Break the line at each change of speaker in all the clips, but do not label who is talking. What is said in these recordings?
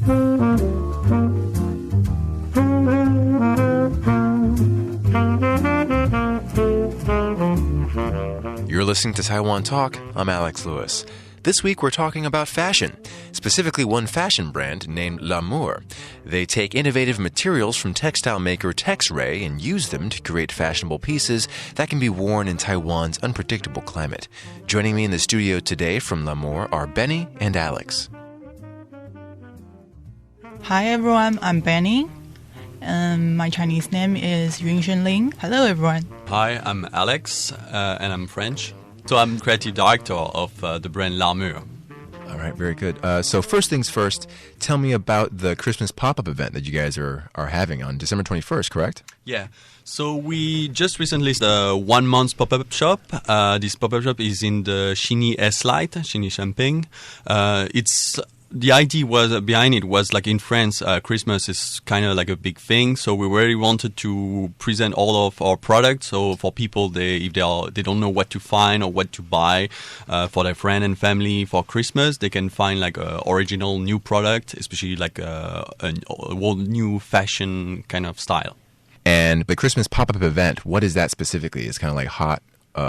You're listening to Taiwan Talk. I'm Alex Lewis. This week we're talking about fashion, specifically one fashion brand named ARMURE. They take innovative materials from textile maker Texray and use them to create fashionable pieces that can be worn in Taiwan's unpredictable climate. Joining me in the studio today from ARMURE are Benny and Alex.
Hi everyone, I'm Benny. My Chinese name is Yunshen Ling. Hello everyone.
Hi, I'm Alex, and I'm French. So I'm creative director of the brand ARMURE.
All right, very good. So first things first, tell me about the Christmas pop-up event that you guys are having on December 21st, correct?
Yeah. So we just recently the 1 month pop-up shop. This pop-up shop is in the Chigny S-Light, Chigny Champagne. The idea behind it was like in France, Christmas is kind of like a big thing. So we really wanted to present all of our products. So for people, if they don't know what to find or what to buy for their friend and family for Christmas, they can find like a original new product, especially like a whole new fashion kind of style.
And the Christmas pop-up event, what is that specifically? It's kind of like hot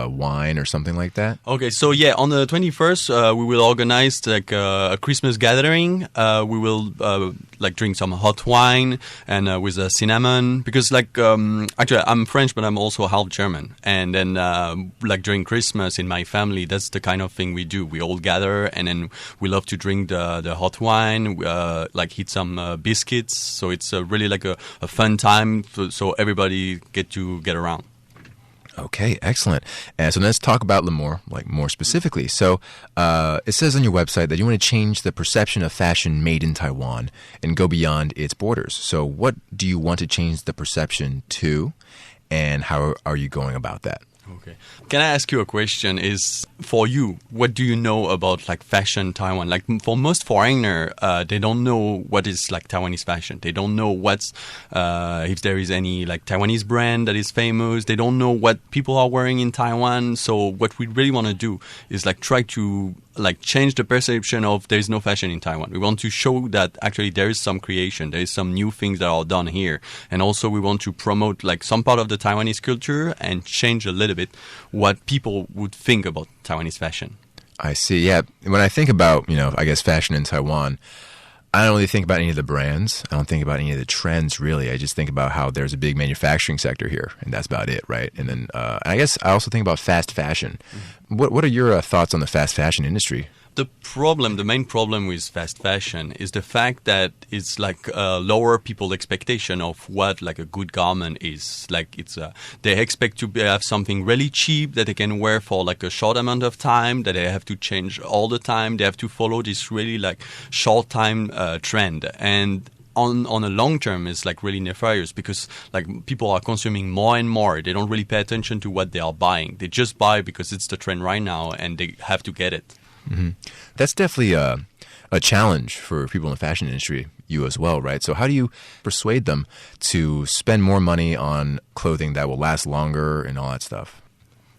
wine or something like that?
Okay, so yeah, on the 21st, we will organize like a Christmas gathering. We will like drink some hot wine and with cinnamon, because like actually I'm French, but I'm also half German. And then like during Christmas in my family, that's the kind of thing we do. We all gather and then we love to drink the hot wine, like eat some biscuits. So it's really like a fun time, so everybody get around.
Okay, excellent. And so let's talk about ARMURE, like more specifically. So it says on your website that you want to change the perception of fashion made in Taiwan and go beyond its borders. So what do you want to change the perception to, and how are you going about that?
Okay. Can I ask you a question? Is for you, what do you know about like fashion Taiwan? Like for most foreigner, they don't know what is like Taiwanese fashion. They don't know what's if there is any like Taiwanese brand that is famous. They don't know what people are wearing in Taiwan. So what we really want to do is like try to like change the perception of there is no fashion in Taiwan. We want to show that actually there is some creation, there is some new things that are done here, and also we want to promote like some part of the Taiwanese culture and change a little bit what people would think about Taiwanese fashion.
I see. Yeah, when I think about I guess fashion in Taiwan, I don't really think about any of the brands. I don't think about any of the trends, really. I just think about how there's a big manufacturing sector here, and that's about it, right? And then I guess I also think about fast fashion. Mm-hmm. What are your thoughts on the fast fashion industry?
The main problem with fast fashion is the fact that it's like lower people's expectation of what like a good garment is. Like they expect to have something really cheap that they can wear for like a short amount of time, that they have to change all the time. They have to follow this really like short time trend. And on a long term, it's like really nefarious, because like people are consuming more and more. They don't really pay attention to what they are buying. They just buy because it's the trend right now and they have to get it.
Mm-hmm. That's definitely a challenge for people in the fashion industry, you as well, right? So how do you persuade them to spend more money on clothing that will last longer and all that stuff?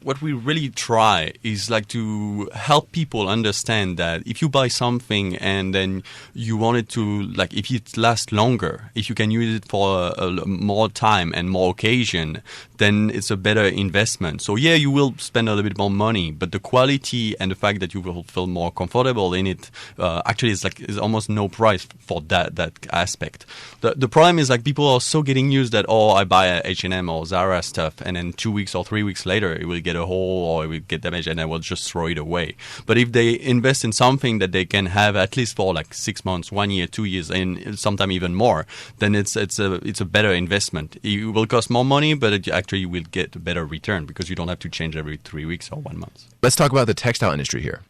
What we really try is like to help people understand that if you buy something and then you want it to, like, if it lasts longer, if you can use it for more time and more occasion, then it's a better investment. So yeah, you will spend a little bit more money, but the quality and the fact that you will feel more comfortable in it, actually is almost no price for that aspect. The problem is like people are so getting used that, I buy a H&M or Zara stuff, and then 2 weeks or 3 weeks later it will get a hole or it will get damaged and I will just throw it away. But if they invest in something that they can have at least for like 6 months, 1 year, 2 years, and sometimes even more, then it's a better investment. It will cost more money, but it actually will get a better return because you don't have to change every 3 weeks or 1 month.
Let's talk about the textile industry here.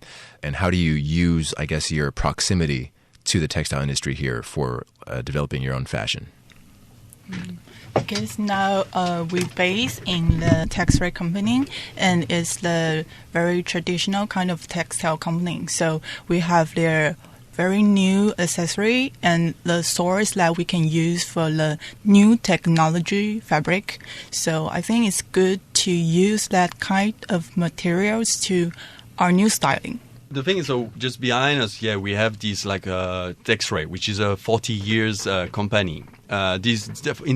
And how do you use, I guess, your proximity to the textile industry here for developing your own fashion?
Because now we base in the textile company, and it's the very traditional kind of textile company. So we have their very new accessory and the source that we can use for the new technology fabric. So I think it's good to use that kind of materials to our new styling.
The thing is, so just behind us, we have this like Texray, which is a 40 years company. In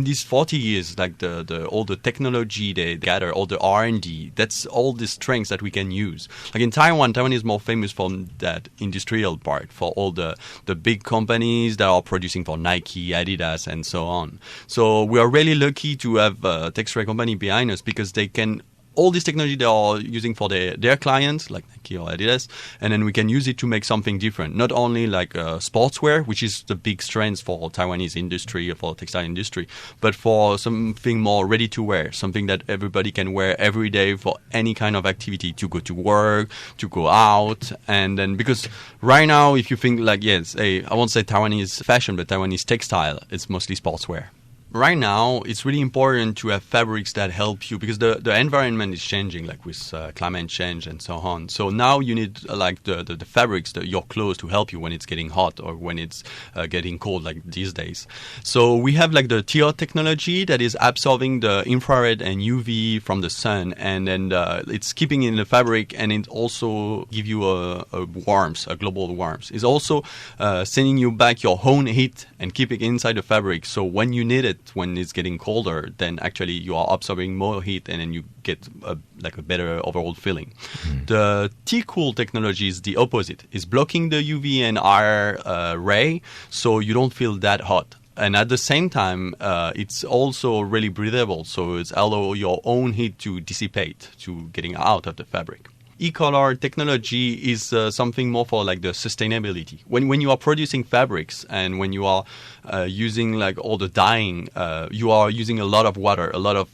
these 40 years, like all the technology they gather, all the R&D, that's all the strengths that we can use. Like in Taiwan is more famous for that industrial part, for all the big companies that are producing for Nike, Adidas, and so on. So we are really lucky to have a Texray company behind us because they can all this technology they are using for their clients, like Nike or Adidas, and then we can use it to make something different. Not only like sportswear, which is the big strength for Taiwanese industry, for textile industry, but for something more ready to wear, something that everybody can wear every day for any kind of activity, to go to work, to go out. And then because right now, if you think like, I won't say Taiwanese fashion, but Taiwanese textile, it's mostly sportswear. Right now, it's really important to have fabrics that help you because the environment is changing, like with climate change and so on. So now you need like the fabrics, your clothes, to help you when it's getting hot or when it's getting cold, like these days. So we have like the TO technology that is absorbing the infrared and UV from the sun, and then it's keeping in the fabric, and it also give you a warmth, a global warmth. It's also sending you back your own heat and keeping it inside the fabric. So when you need it, when it's getting colder, then actually you are absorbing more heat, and then you get a better overall feeling. Mm. The T-Cool technology is the opposite. It's blocking the UV and R ray, so you don't feel that hot. And at the same time, it's also really breathable, so it's allow your own heat to dissipate, to getting out of the fabric. E-color technology is something more for like the sustainability. When you are producing fabrics and when you are using like all the dyeing, you are using a lot of water, a lot of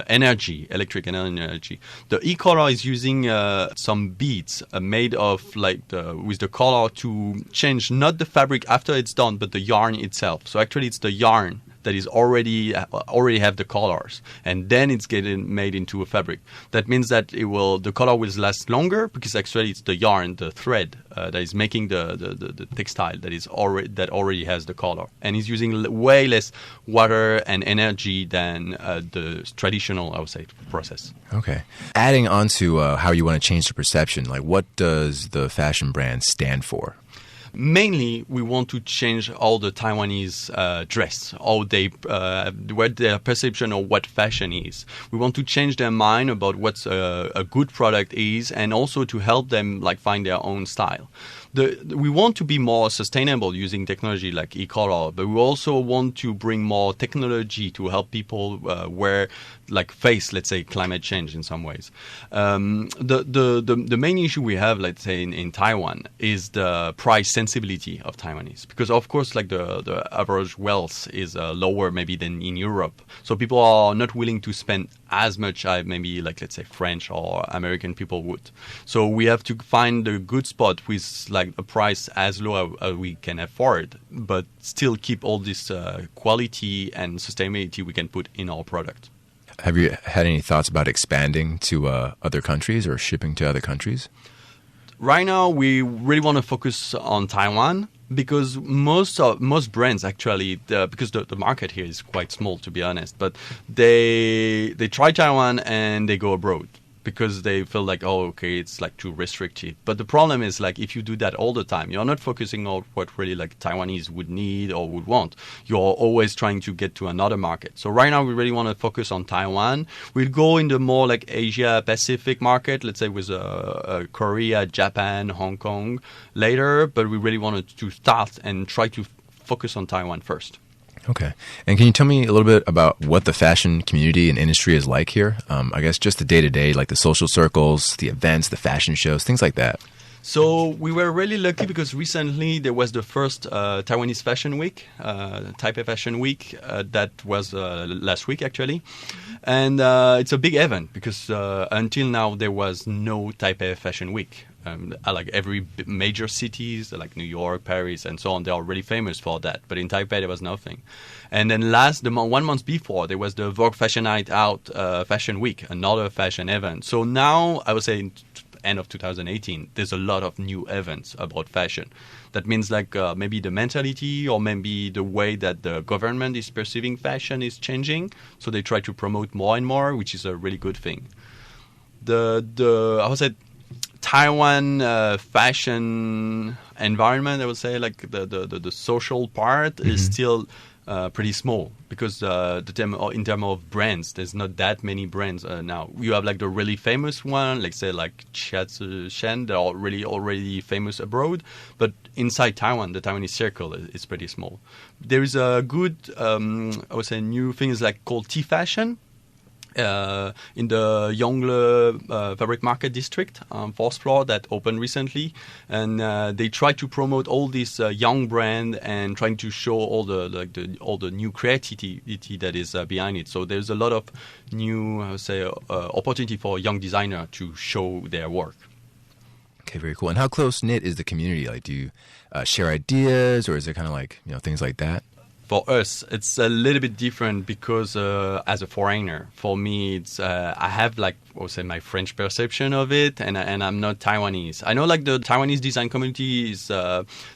energy, electric energy. The e-color is using some beads made of like with the color to change not the fabric after it's done, but the yarn itself. So actually, it's the yarn that is already have the colors, and then it's getting made into a fabric. That means that the color will last longer because actually it's the yarn, the thread that is making the textile that already has the color, and is using way less water and energy than the traditional, I would say, process.
Okay. Adding on to how you want to change the perception, like what does the fashion brand stand for?
Mainly, we want to change all the Taiwanese dress, what their perception of what fashion is. We want to change their mind about what a good product is, and also to help them like find their own style. We want to be more sustainable using technology like e-color, but we also want to bring more technology to help people face, let's say, climate change in some ways. The main issue we have, let's say, in Taiwan is the price sensibility of Taiwanese, because of course, like the average wealth is lower maybe than in Europe, so people are not willing to spend as much as maybe like, let's say, French or American people would. So we have to find a good spot with like a price as low as we can afford, but still keep all this quality and sustainability we can put in our product.
Have you had any thoughts about expanding to other countries or shipping to other countries?
Right now, we really want to focus on Taiwan because most brands actually, because the market here is quite small, to be honest, but they try Taiwan and they go abroad because they feel like, oh, okay, it's like too restrictive. But the problem is, like, if you do that all the time, you're not focusing on what really like Taiwanese would need or would want. You're always trying to get to another market. So right now we really want to focus on Taiwan. We'll go in the more like Asia Pacific market, let's say with Korea, Japan, Hong Kong later. But we really wanted to start and try to focus on Taiwan first.
Okay. And can you tell me a little bit about what the fashion community and industry is like here? I guess just the day-to-day, like the social circles, the events, the fashion shows, things like that.
So we were really lucky because recently there was the first Taiwanese Fashion Week, Taipei Fashion Week, that was last week actually. And it's a big event because until now there was no Taipei Fashion Week. Like every major cities like New York, Paris, and so on, they are really famous for that. But in Taipei, there was nothing. And then 1 month before, there was the Vogue Fashion Night Out Fashion Week, another fashion event. So now, I would say in end of 2018, there's a lot of new events about fashion. That means like maybe the mentality or maybe the way that the government is perceiving fashion is changing. So they try to promote more and more, which is a really good thing. I would say Taiwan fashion environment, I would say, like the social part is still pretty small because in terms of brands, there's not that many brands now. You have like the really famous one, like say like Chiatsu Shen, they're all really already famous abroad, but inside Taiwan, the Taiwanese circle is pretty small. There is a good, I would say, new thing is like called tea fashion. In the Yongle Fabric Market District, fourth floor, that opened recently, and they try to promote all this young brand and trying to show all the new creativity that is behind it. So there's a lot of new, I would say, opportunity for young designer to show their work.
Okay, very cool. And how close knit is the community? Like, do you share ideas, or is it kind of like things like that?
For us, it's a little bit different because as a foreigner, for me, it's I have like I would say my French perception of it, and I'm not Taiwanese. I know like the Taiwanese design community is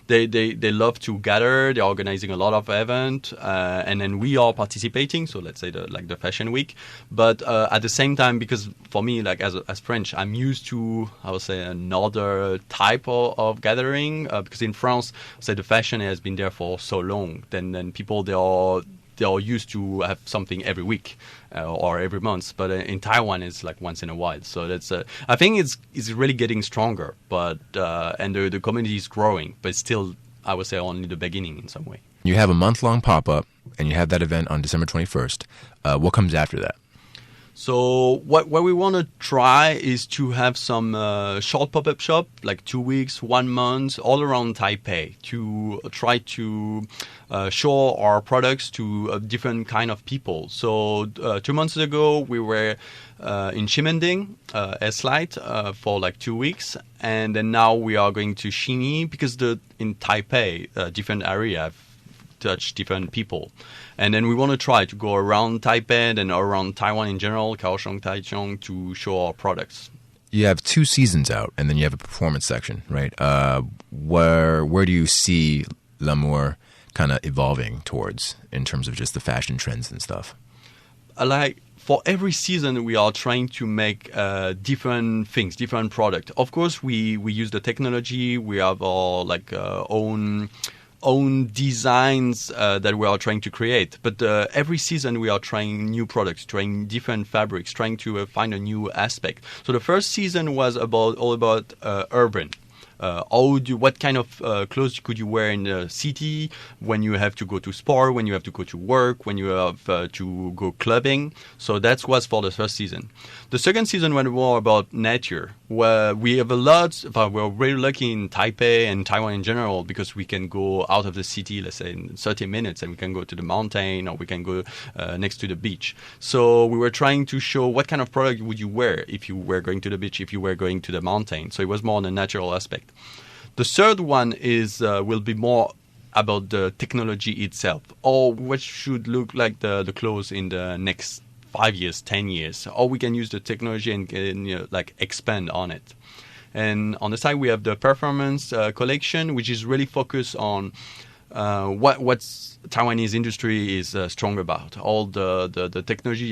they love to gather. They're organizing a lot of events, and then we are participating. So let's say the Fashion Week, but at the same time, because for me, like as French, I'm used to I would say another type of gathering because in France, say the fashion has been there for so long. Then people they are used to have something every week or every month, but in Taiwan it's like once in a while. So that's I think it's really getting stronger, but and the community is growing, but still I would say only the beginning in some way.
You have a month-long pop-up, and you have that event on December 21st. What comes after that?
So what we want to try is to have some short pop-up shop, like 2 weeks, 1 month, all around Taipei to try to show our products to a different kind of people. So 2 months ago, we were in Ximending, S-Light, for like 2 weeks. And then now we are going to Xinyi because in Taipei, different area touch different people. And then we want to try to go around Taipei and around Taiwan in general, Kaohsiung, Taichung, to show our products.
You have 2 seasons out, and then you have a performance section, right? Where do you see L'ARMURE kind of evolving towards in terms of just the fashion trends and stuff?
Like for every season, we are trying to make different things, different product. Of course, we use the technology. We have our like own designs that we are trying to create. But every season we are trying new products, trying different fabrics, trying to find a new aspect. So the first season was all about urban. What kind of clothes could you wear in the city when you have to go to sport, when you have to go to work, when you have to go clubbing. So that was for the first season. The second season went more about nature, where we have we're really lucky in Taipei and Taiwan in general because we can go out of the city, let's say in 30 minutes, and we can go to the mountain or we can go next to the beach. So we were trying to show what kind of product would you wear if you were going to the beach, if you were going to the mountain. So it was more on the natural aspect. The third one will be more about the technology itself, or what should look like the clothes in the next 5 years, 10 years, or we can use the technology and like expand on it. And on the side, we have the performance collection, which is really focused on what's Taiwanese industry is strong about. All the technology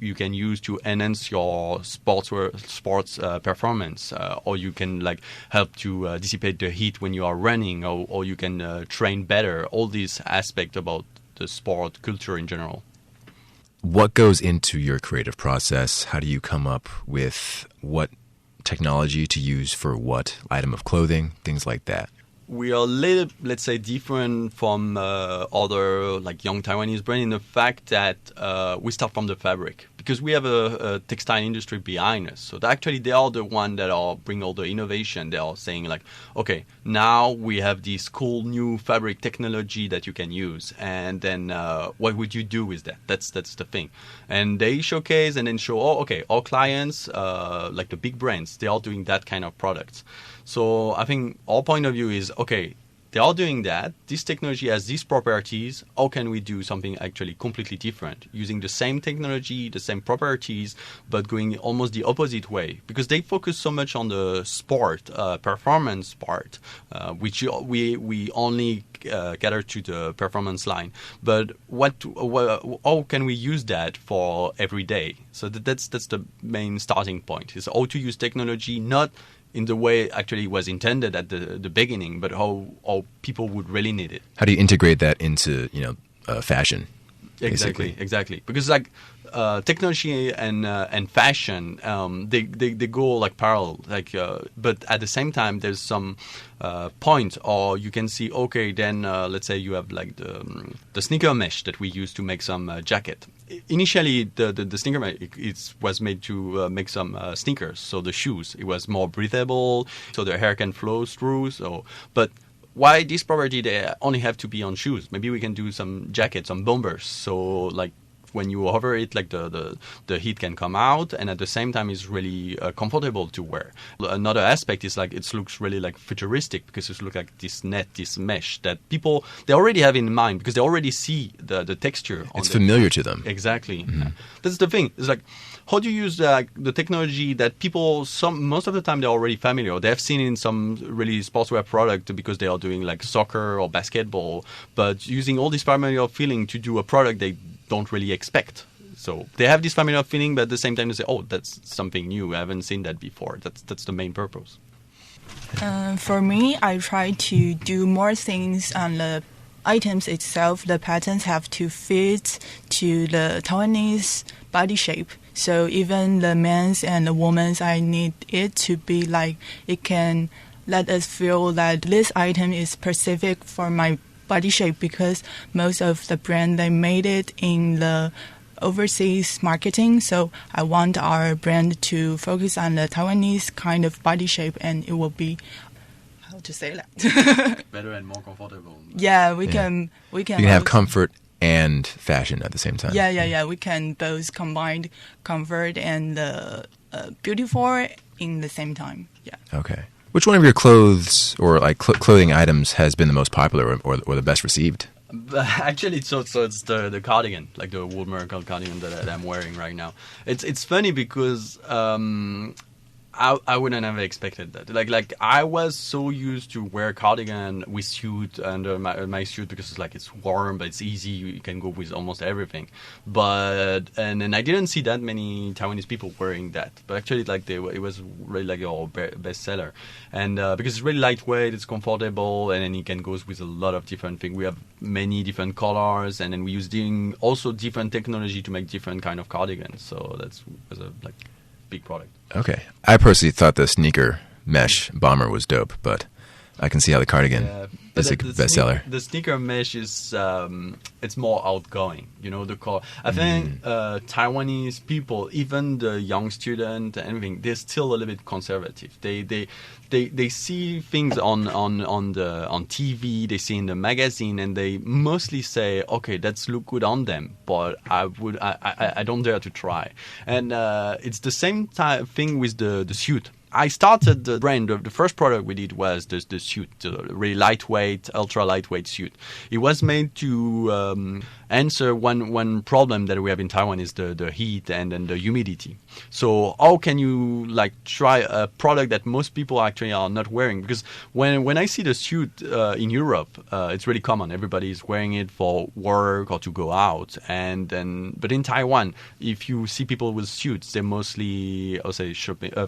you can use to enhance your sports performance, or you can like help to dissipate the heat when you are running, or you can train better. All these aspects about the sport culture in general.
What goes into your creative process? How do you come up with what technology to use for what item of clothing, things like that?
We are a little, let's say, different from other like young Taiwanese brands in the fact that we start from the fabric because we have a textile industry behind us. So actually, they are the one that are bring all the innovation. They are saying like, okay, now we have this cool new fabric technology that you can use, and then what would you do with that? That's the thing. And they showcase and then show, our clients, like the big brands, they are doing that kind of products. So I think our point of view is, okay, they are doing that. This technology has these properties. How can we do something actually completely different, using the same technology, the same properties, but going almost the opposite way? Because they focus so much on the sport, performance part, which we only cater to the performance line. But how can we use that for every day? So that's the main starting point, is how to use technology, not in the way actually it was intended at the beginning, but how people would really need it.
How do you integrate that into fashion?
Exactly. Because like technology and fashion, they go like parallel. Like, but at the same time, there's some point, or you can see, okay, then let's say you have like the sneaker mesh that we use to make some jacket. Initially, the sneaker mesh it was made to make some sneakers, so the shoes. It was more breathable, so the hair can flow through. But why this property they only have to be on shoes? Maybe we can do some jackets, some bombers. So like when you hover it, like the heat can come out, and at the same time it's really comfortable to wear. Another aspect is like it looks really like futuristic because it looks like this net, this mesh that people they already have in mind because they already see the texture.
It's familiar to them.
Exactly. Mm-hmm. That's the thing. It's like how do you use the technology that people most of the time they're already familiar. They have seen in some really sportswear product because they are doing like soccer or basketball, but using all this familiar feeling to do a product they don't really expect. So they have this familiar feeling, but at the same time they say, "Oh, that's something new. I haven't seen that before." That's the main purpose.
For me, I try to do more things on the items itself. The patterns have to fit to the Taiwanese body shape. So even the men's and the women's, I need it to be like it can let us feel that this item is specific for my body shape because most of the brand they made it in the overseas marketing. So I want our brand to focus on the Taiwanese kind of body shape, and it will be how to say that
better and more comfortable.
Yeah, we can
have comfort and fashion at the same time.
Yeah. We can both combine comfort and beautiful in the same time. Yeah.
Okay. Which one of your clothes or like clothing items has been the most popular or the best received?
Actually, it's the cardigan, like the ARMURE cardigan that I'm wearing right now. It's funny because I wouldn't have expected that. Like I was so used to wear cardigan with suit under my suit because it's warm, but it's easy. You can go with almost everything. And then I didn't see that many Taiwanese people wearing that. But actually, it was really like our bestseller, and because it's really lightweight, it's comfortable, and then it can go with a lot of different things. We have many different colors, and then we use also different technology to make different kind of cardigans. So that was a big product.
Okay. I personally thought the sneaker mesh bomber was dope, but I can see how the cardigan is a bestseller.
The sneaker mesh is it's more outgoing. The color. I think Taiwanese people, even the young student and everything, they're still a little bit conservative. They see things on TV, they see in the magazine, and they mostly say, "Okay, that's look good on them," but I don't dare to try. And it's the same thing with the suit. I started the brand. The first product we did was the suit, the really lightweight, ultra lightweight suit. It was made to answer one problem that we have in Taiwan is the heat and then the humidity. So how can you try a product that most people actually are not wearing? Because when I see the suit in Europe, it's really common. Everybody is wearing it for work or to go out. But in Taiwan, if you see people with suits, they're mostly, I'll say,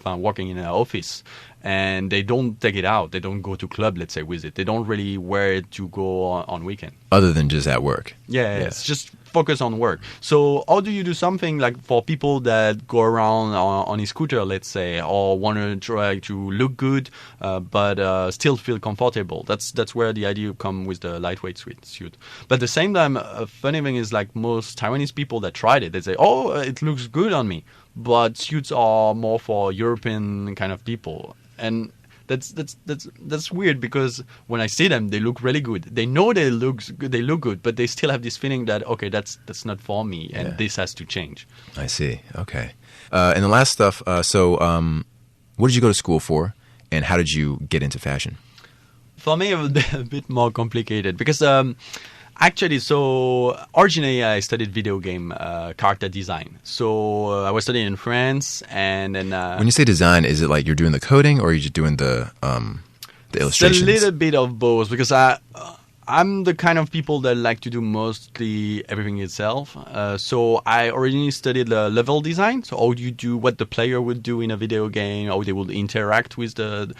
working in an office, and they don't take it out. They don't go to club, let's say, with it. They don't really wear it to go on weekend.
Other than just at work.
Yeah. It's just focus on work. So how do you do something like for people that go around on a scooter, let's say, or want to try to look good, but still feel comfortable? That's where the idea come with the lightweight suit. But at the same time, a funny thing is most Taiwanese people that tried it, they say, "Oh, it looks good on me." But suits are more for European kind of people, and that's weird because when I see them, they look really good. They know they look good, but they still have this feeling that okay, that's not for me, and this has to change.
I see. Okay. And the last stuff. So, what did you go to school for, and how did you get into fashion?
For me, it was a bit more complicated because. Actually, so originally I studied video game character design. So I was studying in France, and then
when you say design, is it like you're doing the coding, or are you just doing the illustrations?
It's a little bit of both because I'm the kind of people that like to do mostly everything itself. So I originally studied level design. So how do you do what the player would do in a video game, how they would interact with the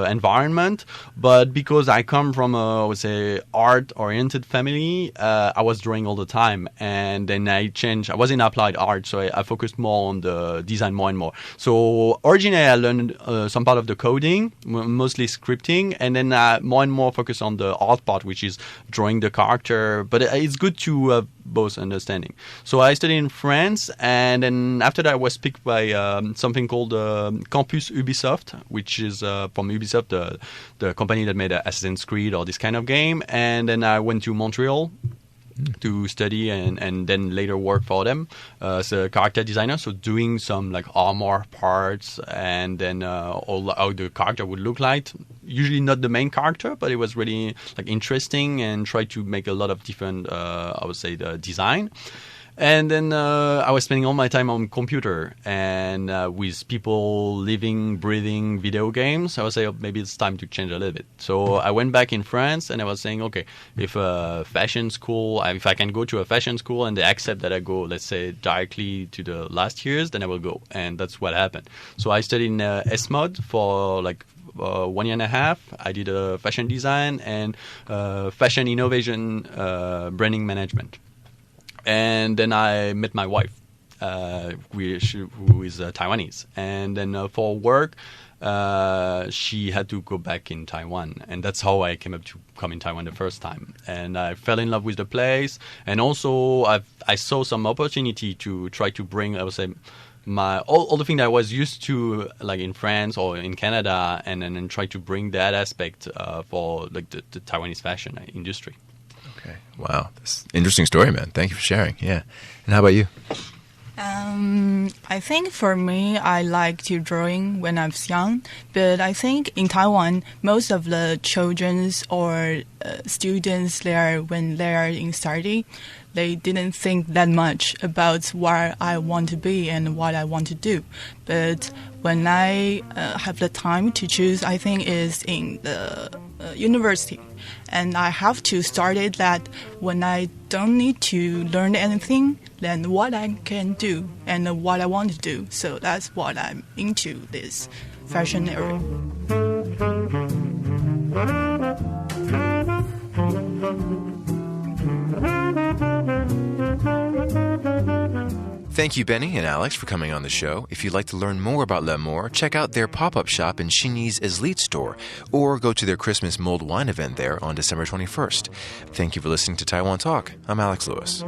environment. But because I come from a, I would say, art-oriented family, I was drawing all the time. And then I changed. I was in applied art, so I focused more on the design more and more. So originally I learned some part of the coding, mostly scripting, and then more and more focus on the art part, which is drawing the character. But it's good to have both understanding. So I studied in France, and then after that I was picked by something called Campus Ubisoft, which is from Ubisoft, the company that made Assassin's Creed or this kind of game. And then I went to Montreal to study and then later work for them as a character designer. So doing some like armor parts and then all how the character would look like. Usually not the main character, but it was really like interesting and tried to make a lot of different, I would say, the design. And then I was spending all my time on computer and with people living, breathing video games. I was saying, maybe it's time to change a little bit. So I went back in France and I was saying, okay, if a fashion school, if I can go to a fashion school and they accept that I go, let's say, directly to the last years, then I will go. And that's what happened. So I studied in SMOD for like 1 year and a half. I did fashion design and fashion innovation branding management. And then I met my wife, who is Taiwanese. And then for work, she had to go back in Taiwan. And that's how I came up to come in Taiwan the first time. And I fell in love with the place. And also I saw some opportunity to try to bring, I would say, all the things that I was used to, like in France or in Canada, and then try to bring that aspect for like the Taiwanese fashion industry.
Okay. Wow. That's an interesting story, man. Thank you for sharing. Yeah. And how about you?
I think for me, I like to drawing when I was young, but I think in Taiwan, most of the children's or students there, when they are in study, they didn't think that much about where I want to be and what I want to do. But when I have the time to choose, I think is in the university. And I have to start it that when I don't need to learn anything, then what I can do and what I want to do. So that's what I'm into this fashion area.
Thank you, Benny and Alex, for coming on the show. If you'd like to learn more about L'Amour, check out their pop-up shop in Xinyi's Elite store, or go to their Christmas mulled wine event there on December 21st. Thank you for listening to Taiwan Talk. I'm Alex Lewis.